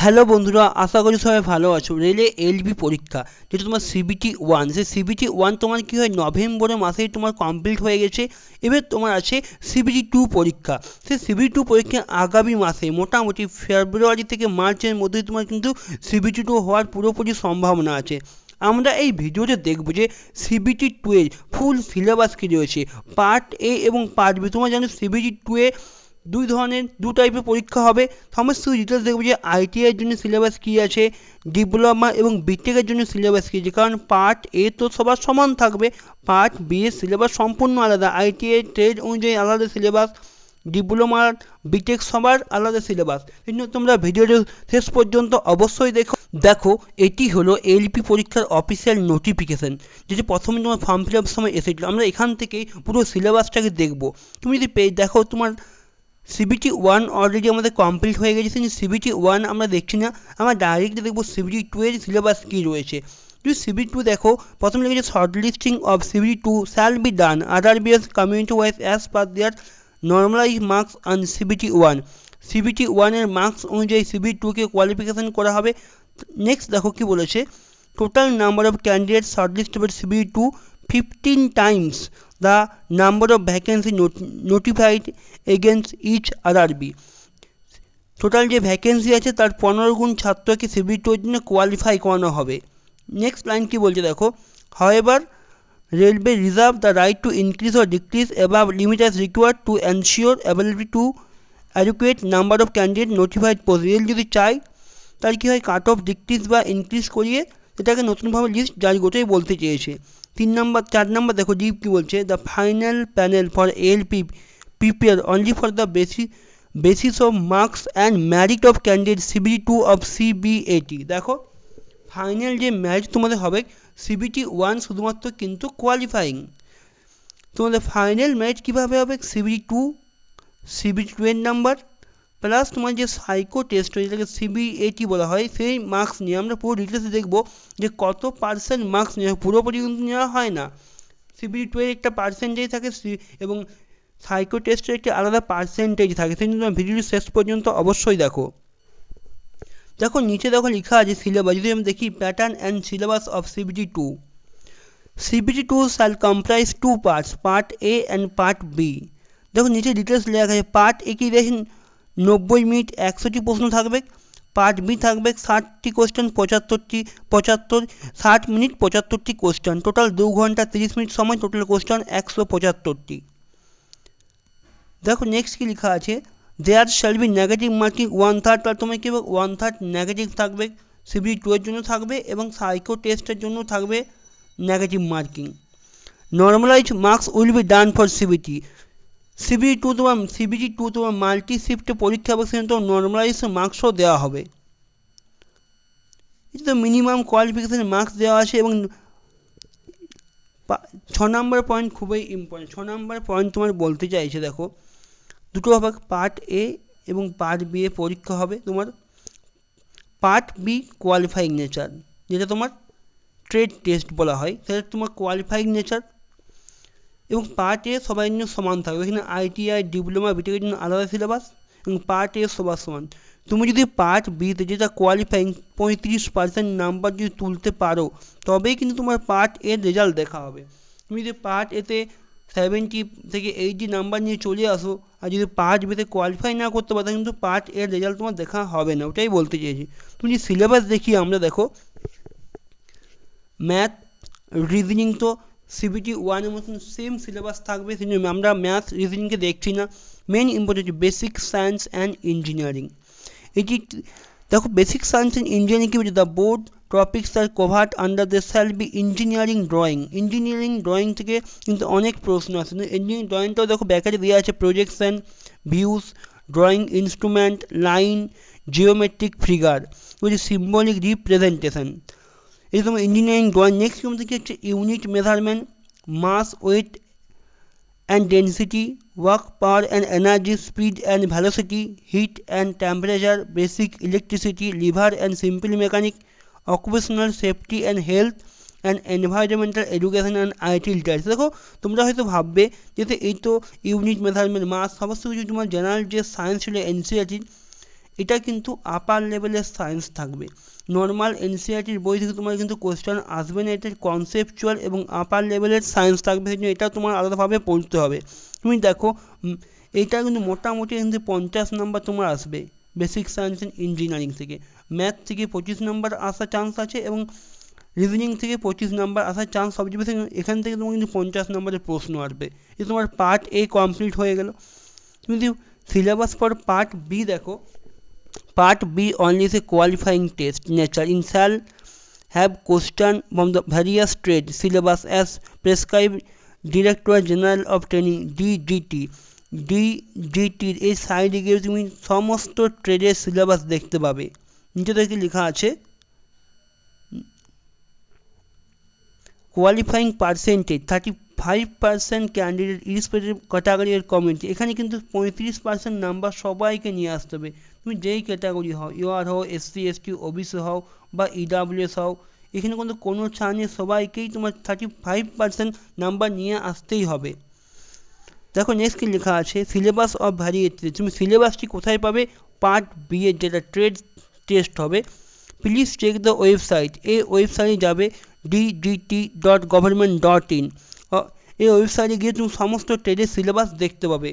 Hello বন্ধুরা, আশা করি সবাই ভালো আছো। রেলে এলবি পরীক্ষা যেটা তোমার সিবিটি ওয়ান, সেই সিবিটি ওয়ান তোমার কী হয় নভেম্বরের মাসেই তোমার কমপ্লিট হয়ে গেছে। এবার তোমার আছে সিবিটি টু পরীক্ষা। সেই সিবিটি টু পরীক্ষা আগামী মাসে মোটামুটি ফেব্রুয়ারি থেকে মার্চের মধ্যে তোমার কিন্তু সিবিটি টু হওয়ার পুরোপুরি সম্ভাবনা আছে। আমরা এই ভিডিওতে দেখব যে সিবিটি টু এর ফুল সিলেবাস কী রয়েছে, পার্ট এ এবং পার্ট বি। তোমরা জানো সিবিটি টু এ দু টাইপের পরীক্ষা হবে। সমস্ত ডিটেলস দেখবো যে আইটিআইয়ের জন্য সিলেবাস কী আছে, ডিপ্লোমা এবং বিটেকের জন্য সিলেবাস কী আছে। কারণ পার্ট এ তো সবার সমান থাকবে, পার্ট বি এর সিলেবাস সম্পূর্ণ আলাদা। আইটিআই ট্রেড অনুযায়ী আলাদা সিলেবাস, ডিপ্লোমা বিটেক সবার আলাদা সিলেবাস। কিন্তু তোমরা ভিডিওটি শেষ পর্যন্ত অবশ্যই দেখো এটি হলো এলপি পরীক্ষার অফিসিয়াল নোটিফিকেশান, যেটি প্রথমে তোমার ফর্ম ফিল আপ সময় এসেছিলো। আমরা এখান থেকেই পুরো সিলেবাসটাকে দেখবো। তুমি যদি দেখো তোমার সিবিটি ওয়ান অলরেডি আমাদের কমপ্লিট হয়ে গেছে, কিন্তু সিবিটি ওয়ান আমরা দেখছি না, আমরা ডাইরেক্টলি দেখবো সিবিটি টু এর সিলেবাস কী রয়েছে। যদি সিবিটি টু দেখো, প্রথমে লিখেছে shortlisting of CBT two shall be done other BS community wise as per their normalize marks on CBT one. CBT ওয়ানের মার্কস অনুযায়ী সিবিটি টুকে কোয়ালিফিকেশান করা হবে। নেক্সট দেখো কি বলেছে, total number of candidate shortlist হবে CBT two 15 times the number of vacancy notified against each RRB। Total যে ভ্যাকেন্সি আছে তার 15 গুণ ছাত্রকে সিবিটি টুর জন্য কোয়ালিফাই করানো হবে। নেক্সট লাইন কি বলছে দেখো, however railway reserve the right to increase or decrease above limit as required to ensure availability to adequate number of candidate notified post। Rail যদি চাই তার কী হয়, কাট অফ ডিক্রিজ বা ইনক্রিজ করিয়ে এটাকে নতুনভাবে লিস্ট জারি করতেই বলতে চেয়েছে। 4 নম্বর দেখো ডিপ কী বলছে, the final panel for LP prepare only for the basis of marks and merit of candidate CBT two of CBAT. দেখো ফাইনাল যে ম্যারিট তোমাদের হবে সিবিটি ওয়ান শুধুমাত্র কিন্তু কোয়ালিফাইং, তোমাদের ফাইনাল ম্যারিট কীভাবে হবে, সিবিটি টু এর নাম্বার প্লাস তোমার যে সাইকো টেস্ট হয় যেটাকে সিবিএটি বলা হয়, সেই মার্কস নিয়ে আমরা পুরো ডিটেলসে দেখবো যে কত পার্সেন্ট মার্কস নেওয়া হয়। পুরোপুরি কিন্তু নেওয়া হয় না, সিবিটি টু এর একটা পার্সেন্টেজ থাকে এবং সাইকো টেস্টের একটি আলাদা পার্সেন্টেজ থাকে। সেই জন্য তোমার ভিডিওটি শেষ পর্যন্ত অবশ্যই দেখো। দেখো নিচে দেখো লেখা আছে সিলেবাস। যদি আমি দেখি pattern and syllabus of CBT two, CBT two shall comprise two parts, part A and part B. দেখো নিচে ডিটেলস লেখা আছে, পার্ট এ কি দেখেন 90 মিনিট 100টি প্রশ্ন থাকবে, পার্ট বি থাকবে 60টি কোশ্চেন 60 মিনিট 75টি কোশ্চেন, টোটাল 2 ঘন্টা 30 মিনিট সময়, টোটাল কোশ্চেন 175টি। দেখো নেক্সট কি লেখা আছে, there shall be negative marking 1/3, তার তোমার কি 1/3 নেগেটিভ থাকবে, সিবিটি টু এর জন্য থাকবে এবং সাইকো টেস্টের জন্য থাকবে negative marking. Normalize marks will be done for CBT. CBT two তোমার মাল্টি শিফটে পরীক্ষা হবে, সেখানে তো নর্মালাইজ মার্কসও দেওয়া হবে। এটা তো মিনিমাম কোয়ালিফিকেশান মার্কস দেওয়া আছে। এবং 6 নম্বর পয়েন্ট খুবই ইম্পর্টেন্ট। 6 নম্বর পয়েন্ট তোমার বলতে চাইছে, দেখো দুটো হবে, পার্ট এ এবং পার্ট বি এ পরীক্ষা হবে। তোমার পার্ট বি কোয়ালিফাইং নেচার, যেটা তোমার ট্রেড টেস্ট বলা হয়, সেটা তোমার কোয়ালিফাইং নেচার। এবং পার্ট এ সবাই জন্য সমান থাকবে, এখানে আইটিআই ডিপ্লোমা বিটেকের জন্য আলাদা সিলেবাস এবং পার্ট এ সবার সমান। তুমি যদি পার্ট বিতে যেটা কোয়ালিফাইং 35% নাম্বার যদি তুলতে পারো তবেই কিন্তু তোমার পার্ট এর রেজাল্ট দেখা হবে। তুমি যদি পার্ট এতে 70 থেকে 80 নাম্বার নিয়ে চলে আসো আর যদি পার্ট বিতে কোয়ালিফাই না করতে পারো কিন্তু পার্ট এর রেজাল্ট তোমার দেখা হবে না, ওটাই বলতে চেয়েছি। তুমি যদি সিলেবাস দেখি আমরা, দেখো ম্যাথ রিজনিং তো সিবিটি ওয়ানের মতন সেম সিলেবাস থাকবে, সেই জন্য আমরা ম্যাথ রিজনিংকে দেখছি না। Main important basic science and engineering. এটি দেখো বেসিক সায়েন্স অ্যান্ড ইঞ্জিনিয়ারিং কি বলছে, the board topics are covered under the shall be engineering drawing. Engineering drawing থেকে কিন্তু অনেক প্রশ্ন আসে। ইঞ্জিনিয়ারিং ড্রয়িংটাও দেখো ব্যাকারে দেওয়া আছে, projection, views, drawing instrument, line, geometric figure, বলছে সিম্বলিক রিপ্রেজেন্টেশন। এই তোমার ইঞ্জিনিয়ারিং ড্রয়িং। নেক্সট তোমাদের কি হচ্ছে unit measurement, mass, weight and density, work power and energy, speed and velocity, heat and temperature, basic electricity, lever and simple mechanic, occupational safety and health and environmental education and IT literacy. দেখো তোমরা হয়তো ভাববে যে এই তো unit measurement, মাস, সমস্ত কিছু তোমার জেনারেল যে সায়েন্স ছিল এনসিইআরটি, এটা কিন্তু আপার লেভেলের সায়েন্স থাকবে। নর্মাল এনসিইআরটির বই থেকে তোমার কিন্তু কোশ্চেন আসবে না, এটা কনসেপচুয়াল এবং আপার লেভেলের সায়েন্স থাকবে, সেই জন্য এটা তোমার আলাদাভাবে পড়তে হবে। তুমি দেখো এইটা কিন্তু মোটামুটি কিন্তু 50 নাম্বার তোমার আসবে বেসিক সায়েন্স অ্যান্ড ইঞ্জিনিয়ারিং থেকে। ম্যাথ থেকে 25 নাম্বার আসার চান্স আছে এবং রিজনিং থেকে 25 নাম্বার আসার চান্স সবচেয়ে বেশি। এখান থেকে তোমার কিন্তু 50 নাম্বারের প্রশ্ন আসবে। এই তোমার পার্ট এ কমপ্লিট হয়ে গেল। তুমি যদি সিলেবাস ফর পার্ট বি দেখো, Part B only is a qualifying test. Nature in shall have question from the various trade syllabus as prescribed Directorate General of Training DGT. DGT এই সাইডে গিয়ে তুমি সমস্ত ট্রেডের সিলেবাস দেখতে পাবে। নিচে থেকে লেখা আছে কোয়ালিফাইং পার্সেন্টেজ 35% ক্যান্ডিডেট ইরিসপেক্টিভ ক্যাটাগরি এর কমিউনিটি। এখানে কিন্তু 35% নাম্বার সবাইকে নিয়ে আসতে হবে, তুমি যেই ক্যাটাগরি হও, ইউআর হও, এসসি এসটি ওবিসি হও বা ইডাব্লিউএস হও, এখানে কিন্তু কোনো ছাড় নেই, সবাইকেই তোমার 35% নাম্বার নিয়ে আসতেই হবে। দেখো নেক্সট কি লেখা আছে, সিলেবাস অফ ভ্যারিয়েটি। তুমি সিলেবাসটি কোথায় পাবে, পার্ট বি এর যেটা ট্রেড টেস্ট হবে। প্লিজ চেক দ্য ওয়েবসাইট, এই ওয়েবসাইটে যাবে dgt.government.in। এই ওয়েবসাইটে গিয়ে তুমি সমস্ত ট্রেডের সিলেবাস দেখতে পাবে।